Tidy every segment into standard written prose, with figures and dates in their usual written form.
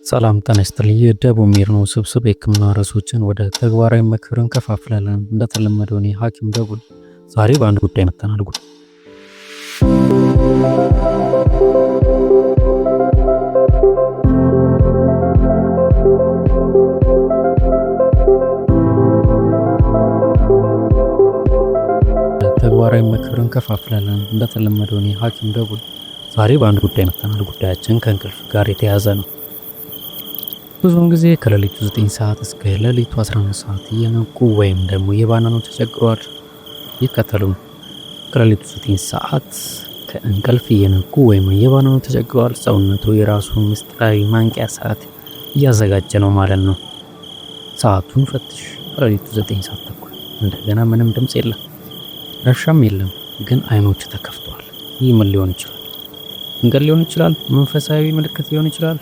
ሰላም ጤና ይስጥልኝ። የደቡብ ሜድኖ ስብስብ የህክምና ርዕሶችን ወደ ተግባራዊ ምክር እንከፋፍላለን። እንደተለመደው እኔ ሐኪም ደቡል ዛሬ በአንድ ጉዳይ መጥተናል። ተግባራዊ ምክር እንከፋፍላለን። እንደተለመደው እኔ ሐኪም ደቡል ዛሬ በአንድ ጉዳይ መጥተናል። ጉዳያችን ከእንቅልፍ ጋር የተያያዘ ነው። ብዙውን ጊዜ ከሌሊቱ 9 ሰዓት እስከ ሌሊቱ 11 ሰዓት እየነቁ ወይም ደግሞ የባነኑ ተቸግሯል። ይከተሉ። ከሌሊቱ 9 ሰዓት ከእንቅልፍ እየነቁ ወይም የባነኑ ተቸግሯል። ሰውነቱ የራሱን ምስጢራዊ ማንቂያ ሰዓት እያዘጋጀ ነው ማለት ነው። ሰዓቱን ፈትሽ። ከሌሊቱ 9 ሰዓት ተኩል። እንደገና ምንም ድምፅ የለም፣ ረብሻም የለም፣ ግን አይኖች ተከፍተዋል። ይህ ምን ሊሆን ይችላል? እንቅልፍ ሊሆን ይችላል? መንፈሳዊ ምልክት ሊሆን ይችላል?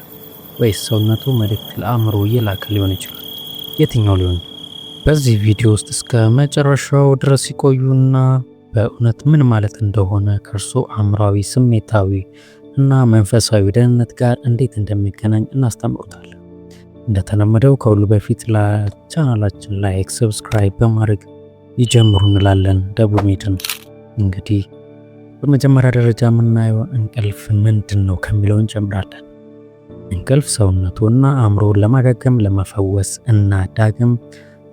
ወይስ ሰውነቱ መልእክት ለአእምሮ እየላከ ሊሆን ይችላል? የትኛው ሊሆን? በዚህ ቪዲዮ ውስጥ እስከ መጨረሻው ድረስ ሲቆዩና በእውነት ምን ማለት እንደሆነ ከእርሶ አእምሯዊ፣ ስሜታዊ እና መንፈሳዊ ደህንነት ጋር እንዴት እንደሚገናኝ እናስተምሩታለን። እንደተለመደው ከሁሉ በፊት ለቻናላችን ላይክ፣ ሰብስክራይብ በማድረግ ይጀምሩ እንላለን። ደቡብ ሜድን እንግዲህ በመጀመሪያ ደረጃ የምናየው እንቅልፍ ምንድን ነው ከሚለው እንጀምራለን። እንቅልፍ ሰውነቱና አእምሮውን ለማገገም፣ ለመፈወስ እና ዳግም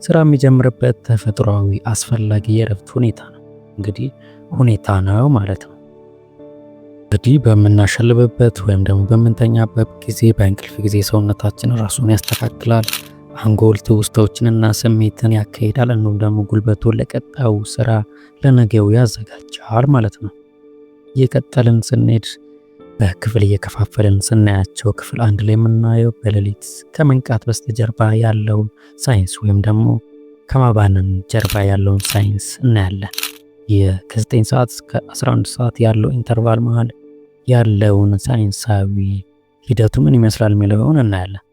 ስራ የሚጀምርበት ተፈጥሯዊ አስፈላጊ የእረፍት ሁኔታ ነው። እንግዲህ ሁኔታ ነው ማለት ነው። እንግዲህ በምናሸልብበት ወይም ደግሞ በምንተኛበት ጊዜ በእንቅልፍ ጊዜ ሰውነታችን ራሱን ያስተካክላል። አንጎል ትውስታዎችንና ስሜትን ያካሂዳል። እንዲሁም ደግሞ ጉልበቱን ለቀጣዩ ስራ ለነገው ያዘጋጃል ማለት ነው። እየቀጠልን ስንሄድ በክፍል እየከፋፈልን ስናያቸው ክፍል አንድ ላይ የምናየው በሌሊት ከመንቃት በስተጀርባ ያለውን ሳይንስ ወይም ደግሞ ከማባነን ጀርባ ያለውን ሳይንስ እናያለን። ከ9 ሰዓት እስከ 11 ሰዓት ያለው ኢንተርቫል መሃል ያለውን ሳይንሳዊ ሂደቱ ምን ይመስላል የሚለውን እናያለን።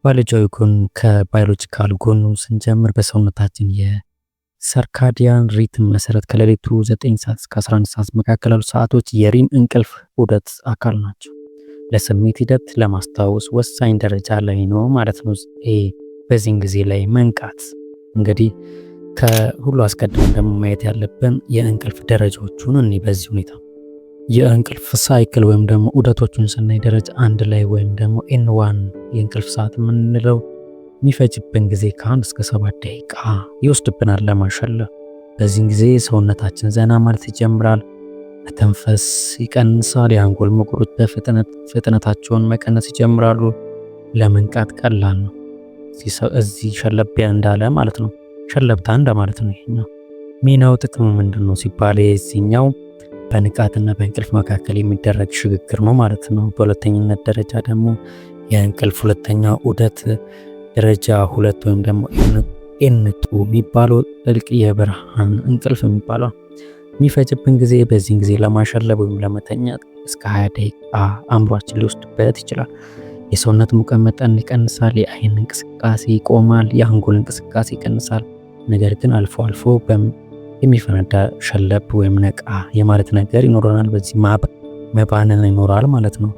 ባዮሎጂያዊ ጎን ከባዮሎጂካል ጎኑ ስንጀምር በሰውነታችን የሰርካዲያን ሪትም መሰረት ከሌሊቱ 9 ሰዓት እስከ 11 ሰዓት መካከል ያሉ ሰዓቶች የሪም እንቅልፍ ዑደት አካል ናቸው። ለስሜት ሂደት ለማስታወስ ወሳኝ ደረጃ ላይ ነው ማለት ነው። በዚህን ጊዜ ላይ መንቃት እንግዲህ ከሁሉ አስቀድመን ደግሞ ማየት ያለብን የእንቅልፍ ደረጃዎቹን እኔ በዚህ ሁኔታ የእንቅልፍ ሳይክል ወይም ደግሞ ዑደቶቹን ስናይ ደረጃ አንድ ላይ ወይም ደግሞ N1 የእንቅልፍ ሰዓት የምንለው የሚፈጅብን ጊዜ ከ1 እስከ 7 ደቂቃ ይወስድብናል ለማሸለፍ። በዚህን ጊዜ ሰውነታችን ዘና ማለት ይጀምራል። መተንፈስ ይቀንሳል። የአንጎል ምቁሮች ፍጥነታቸውን መቀነስ ይጀምራሉ። ለመንቃት ቀላል ነው። እዚህ ሸለቢያ እንዳለ ማለት ነው። ሸለብታ እንደማለት ነው። ይሄኛው ሚናው ጥቅሙ ምንድን ነው ሲባል የዚህኛው በንቃትና በእንቅልፍ መካከል የሚደረግ ሽግግር ነው ማለት ነው። በሁለተኝነት ደረጃ ደግሞ የእንቅልፍ ሁለተኛው ዑደት ደረጃ 2 ወይም ደግሞ ኤንቱ የሚባለው ጥልቅ የብርሃን እንቅልፍ የሚባለው የሚፈጅብን ጊዜ በዚህን ጊዜ ለማሸለብ ወይም ለመተኛት እስከ 20 ደቂቃ አእምሯችን ሊወስድበት ይችላል። የሰውነት ሙቀት መጠን ይቀንሳል። የአይን እንቅስቃሴ ይቆማል። የአንጎል እንቅስቃሴ ይቀንሳል። ነገር ግን አልፎ አልፎ የሚፈነዳ ሸለብ ወይም ነቃ የማለት ነገር ይኖረናል። በዚህ መባነን ይኖራል ማለት ነው።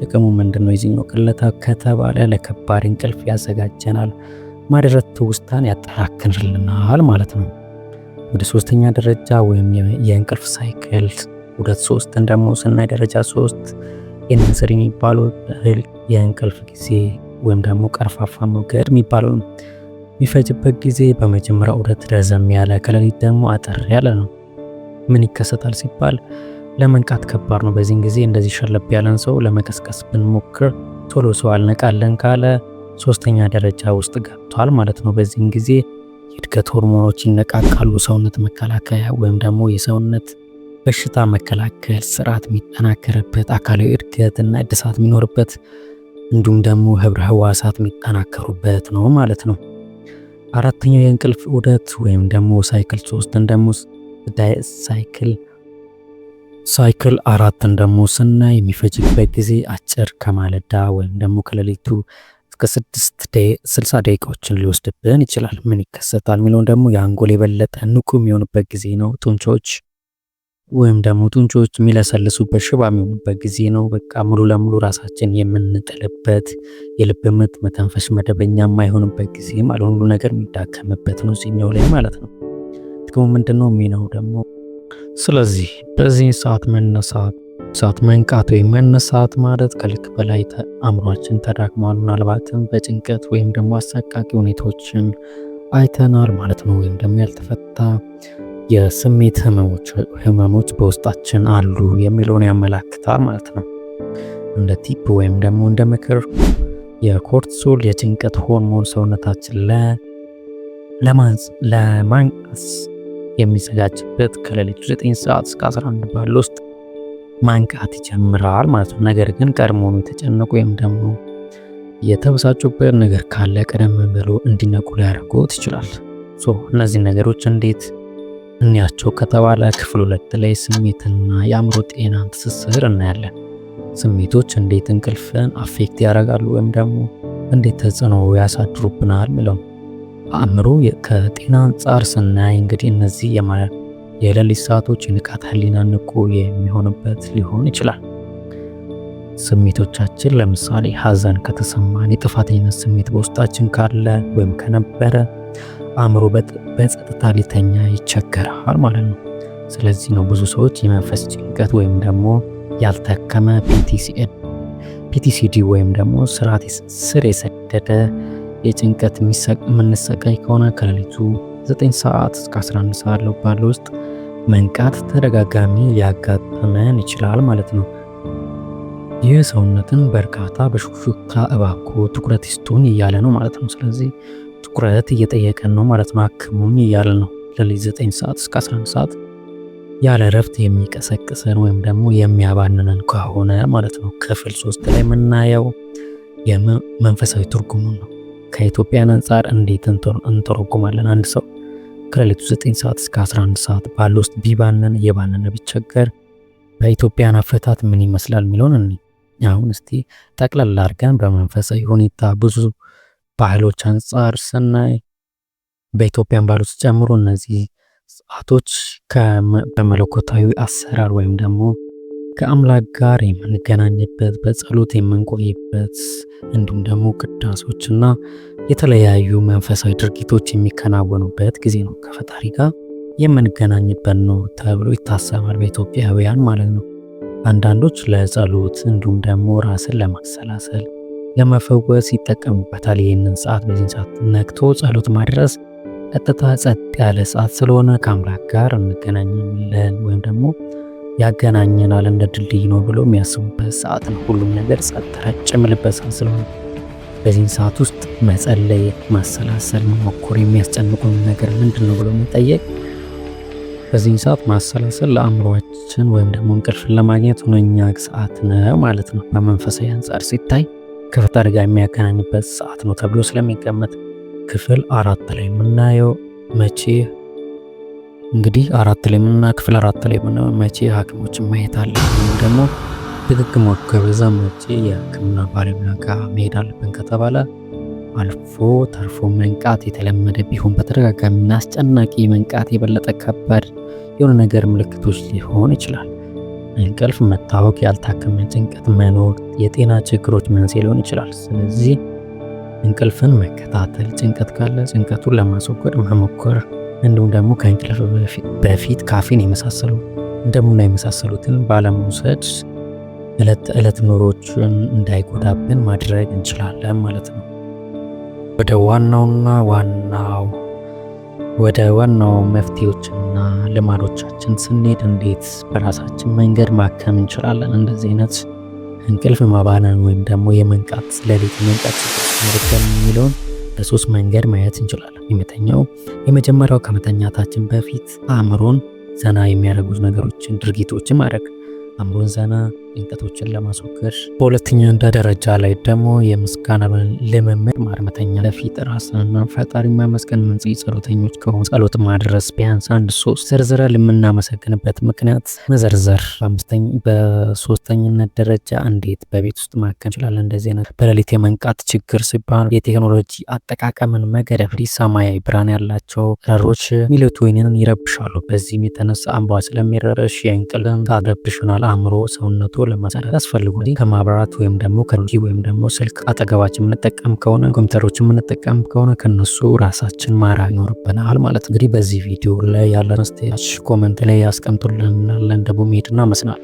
ጥቅሙ ምንድነው? የዚህኛው ቅለታ ከተባለ ለከባድ እንቅልፍ ያዘጋጀናል። ማድረት ትውስታን ያጠናክርልናል ማለት ነው። ወደ ሶስተኛ ደረጃ ወይም የእንቅልፍ ሳይክል ዑደት 3 ደግሞ ስናይ ደረጃ 3 ኤን3 የሚባለው የእንቅልፍ ጊዜ ወይም ደግሞ ቀርፋፋ ሞገድ የሚባለው የሚፈጅበት ጊዜ በመጀመሪያ ዑደት ረዘም ያለ ከሌሊት ደግሞ አጠር ያለ ነው። ምን ይከሰታል ሲባል ለመንቃት ከባድ ነው። በዚህን ጊዜ እንደዚህ ሸለብ ያለን ሰው ለመቀስቀስ ብንሞክር ቶሎ ሰው አልነቃለን ካለ ሶስተኛ ደረጃ ውስጥ ገብቷል ማለት ነው። በዚህን ጊዜ የእድገት ሆርሞኖች ይነቃቃሉ። ሰውነት መከላከያ ወይም ደግሞ የሰውነት በሽታ መከላከል ስርዓት የሚጠናከርበት፣ አካላዊ እድገትና እድሳት የሚኖርበት እንዲሁም ደግሞ ህብረ ህዋሳት የሚጠናከሩበት ነው ማለት ነው። አራተኛው የእንቅልፍ ዑደት ወይም ደግሞ ሳይክል 3 ደግሞ ሳይክል 4 ደግሞ ስናይ የሚፈጅበት ጊዜ አጭር ከማለዳ ወይም ደግሞ ከሌሊቱ እስከ 60 ደቂቃዎችን ሊወስድብን ይችላል። ምን ይከሰታል የሚለውን ደግሞ የአንጎል የበለጠ ንቁ የሚሆንበት ጊዜ ነው። ጡንቻዎች ወይም ደግሞ ጡንቾች የሚለሰልሱበት ሽባ የሚሆኑበት ጊዜ ነው። በቃ ሙሉ ለሙሉ ራሳችን የምንጥልበት፣ የልብ ምት መተንፈስ መደበኛ የማይሆንበት ጊዜ ማለት ሁሉ ነገር የሚዳከምበት ነው እዚህኛው ላይ ማለት ነው። ጥቅሙ ምንድነው? ሚናው ደግሞ ስለዚህ በዚህ ሰዓት መንቃት ወይም መነሳት ማለት ከልክ በላይ አእምሯችን ተዳክሟል። ምናልባትም በጭንቀት ወይም ደግሞ አሰቃቂ ሁኔታዎችን አይተናል ማለት ነው። ወይም ደግሞ ያልተፈታ የስሜት ህመሞች በውስጣችን አሉ የሚለውን ያመላክታል ማለት ነው። እንደ ቲፕ ወይም ደግሞ እንደ ምክር የኮርቲሶል የጭንቀት ሆርሞን ሰውነታችን ለማንቀስ የሚዘጋጅበት ከሌሊቱ 9 ሰዓት እስከ 11 ባለው ውስጥ ማንቃት ይጀምራል ማለት ነው። ነገር ግን ቀድሞውኑ የተጨነቁ ወይም ደግሞ የተበሳጩበት ነገር ካለ ቀደም ብሎ እንዲነቁ ሊያደርጉት ይችላል። እነዚህ ነገሮች እንዴት እንያቸው ከተባለ ክፍል 2 ላይ ስሜትና የአእምሮ ጤናን ትስስር እናያለን። ስሜቶች እንዴት እንቅልፍን አፌክት ያደርጋሉ ወይም ደግሞ እንዴት ተጽዕኖ ያሳድሩብናል የሚለው አእምሮ ከጤና አንጻር ስናይ እንግዲህ እነዚህ የሌሊት ሰዓቶች የንቃተ ህሊና ንቁ የሚሆንበት ሊሆን ይችላል። ስሜቶቻችን ለምሳሌ ሀዘን ከተሰማን፣ የጥፋተኝነት ስሜት በውስጣችን ካለ ወይም ከነበረ አእምሮ በጸጥታ ሊተኛ ይቸገራል ማለት ነው። ስለዚህ ነው ብዙ ሰዎች የመንፈስ ጭንቀት ወይም ደግሞ ያልታከመ ፒቲሲዲ ወይም ደግሞ ስር የሰደደ የጭንቀት የምንሰቃይ ከሆነ ከሌሊቱ 9 ሰዓት እስከ 11 ሰዓት ባለው ውስጥ መንቃት ተደጋጋሚ ሊያጋጥመን ይችላል ማለት ነው። ይህ ሰውነትን በርካታ በሹክሹክታ እባክዎ ትኩረት ይስጡን እያለ ነው ማለት ነው። ስለዚህ ትኩረት እየጠየቀን ነው ማለት ነው። አክሙኝ እያለ ነው። ሌሊት 9 ሰዓት እስከ 11 ሰዓት ያለ እረፍት የሚቀሰቅሰን ወይም ደግሞ የሚያባንነን ከሆነ ማለት ነው። ክፍል 3 ላይ የምናየው የመንፈሳዊ ትርጉሙን ነው። ከኢትዮጵያን አንጻር እንዴት እንተረጉማለን? አንድ ሰው ከሌሊቱ 9 ሰዓት እስከ 11 ሰዓት ባለው ውስጥ ቢባነን እየባነነ ቢቸገር በኢትዮጵያን አፈታት ምን ይመስላል የሚለውን አሁን እስቲ ጠቅላላ አድርገን በመንፈሳዊ ሁኔታ ብዙ ባህሎች አንጻር ስናይ በኢትዮጵያን ባህሎች ጨምሮ እነዚህ ሰዓቶች በመለኮታዊ አሰራር ወይም ደግሞ ከአምላክ ጋር የምንገናኝበት፣ በጸሎት የምንቆይበት እንዲሁም ደግሞ ቅዳሴዎችና የተለያዩ መንፈሳዊ ድርጊቶች የሚከናወኑበት ጊዜ ነው። ከፈጣሪ ጋር የምንገናኝበት ነው ተብሎ ይታሰባል በኢትዮጵያውያን ማለት ነው። አንዳንዶች ለጸሎት እንዲሁም ደግሞ ራስን ለማሰላሰል ለመፈወስ ይጠቀሙበታል። ይህንን ሰዓት በዚህ ሰዓት ነክቶ ጸሎት ማድረስ ቀጥታ ጸጥ ያለ ሰዓት ስለሆነ ከአምላክ ጋር እንገናኛለን ወይም ደግሞ ያገናኘናል እንደ ድልድይ ነው ብሎ የሚያስቡበት ሰዓት ነው። ሁሉም ነገር ጸጥ ረጭ የሚልበት ሰዓት ስለሆነ በዚህ ሰዓት ውስጥ መጸለይ፣ ማሰላሰል፣ መሞከር የሚያስጨንቁን ነገር ምንድን ነው ብሎ መጠየቅ በዚህ ሰዓት ማሰላሰል ለአእምሮአችን ወይም ደግሞ እንቅልፍን ለማግኘት ሁነኛ ሰዓት ነው ማለት ነው። በመንፈሳዊ አንጻር ሲታይ ከፈጣሪ ጋር የሚያገናኝበት ሰዓት ነው ተብሎ ስለሚገመት ክፍል 4 ላይ የምናየው ክፍል 4 ላይ የምናየው መቼ ሐኪሞችን ማየት አለብን ደግሞ ድግግሞች ከበዛ መቼ የሕክምና ባለሙያ ጋር መሄድ አለብን ከተባለ አልፎ ተርፎ መንቃት የተለመደ ቢሆን በተደጋጋሚና አስጨናቂ መንቃት የበለጠ ከባድ የሆነ ነገር ምልክቶች ሊሆን ይችላል። እንቅልፍ መታወክ፣ ያልታከመ ጭንቀት መኖር የጤና ችግሮች መንስኤ ሊሆን ይችላል። ስለዚህ እንቅልፍን መከታተል፣ ጭንቀት ካለ ጭንቀቱን ለማስወገድ መሞከር እንዲሁም ደግሞ ከእንቅልፍ በፊት ካፌን የመሳሰሉ እንደሙና የመሳሰሉትን ባለመውሰድ ዕለት ተዕለት ኑሮችን እንዳይጎዳብን ማድረግ እንችላለን ማለት ነው። ወደ ዋናው መፍትሄዎችና ልማዶቻችን ስንሄድ እንዴት በራሳችን መንገድ ማከም እንችላለን እንደዚህ አይነት እንቅልፍ ማባነን ወይም ደግሞ ሌሊት መንቃት ሲኖርብን የሚለውን በሶስት መንገድ ማየት እንችላለን። የመጀመሪያው ከመተኛታችን በፊት አእምሮን ዘና የሚያደርጉ ነገሮችን ድርጊቶችን ማድረግ። አእምሮን ዘና ጭንቀቶችን ለማስወገድ። በሁለተኛ ደረጃ ላይ ደግሞ የምስጋና ልምምድ ማርመተኛ ለፊት ራስንና ፈጣሪ ማመስገን ምን ጸሎተኞች ከሆኑ ጸሎት ማድረስ ቢያንስ 1-3 ዘርዝረን የምናመሰግንበት ምክንያት መዘርዘር። በሶስተኝነት ደረጃ እንዴት በቤት ውስጥ ማከም እንችላለን። እንደዚህ አይነት በሌሊት የመንቃት ችግር ሲባል የቴክኖሎጂ አጠቃቀምን መገደብ። ሰማያዊ ብርሃን ያላቸው ከለሮች ሜላቶኒንን ይረብሻሉ። በዚህም የተነሳ አምባ ስለሚረበሽ የእንቅልፍ ታረብሽናል። አእምሮ ሰውነቱ ለማሳረፍ ያስፈልጋል። ከማብራት ወይም ደግሞ ከቲቪ ወይም ደግሞ ስልክ አጠገባችን የምንጠቀም ከሆነ ኮምፒውተሮችን የምንጠቀም ከሆነ ከነሱ ራሳችን ማራቅ ይኖርብናል ማለት ነው። እንግዲህ በዚህ ቪዲዮ ላይ ያለን አስተያየት ኮሜንት ላይ ያስቀምጡልን። ደግሞ ሄድና መስናል